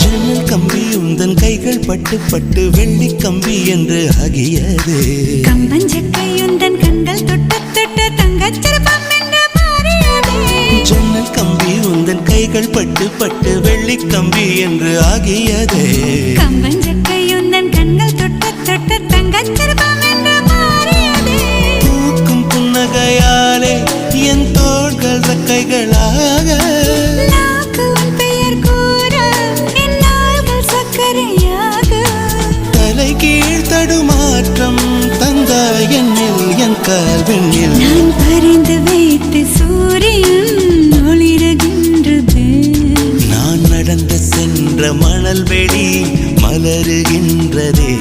ஜன்னல் கம்பி உந்தன் கைகள் பட்டு பட்டு வெள்ளி கம்பி என்று ஆகியது. கம்பஞ்சக்கை உந்தன் கண்கள் தொட்டு தொட்டு தங்கச்சிற்பம் என்று மாறியது. ஜன்னல் கம்பி உந்தன் கைகள் பட்டு பட்டு வெள்ளி கம்பி என்று ஆகியது. கம்பஞ்சக்கை உந்தன் கண்கள் தொட்டு தொட்டு தங்கச்சிற்பம் என்று மாறியது. பூக்கும் புன்னகையாலே என் தோள்கள் ரெக்கைகளாக தடுமாற்றம் தந்தாய் என்னில் என் கால்வெண்ணில். நான் பறிந்து வைத்து சூரியன் ஒளிருகின்றது. நான் நடந்து சென்ற மணல் வெளி மலருகின்றதே.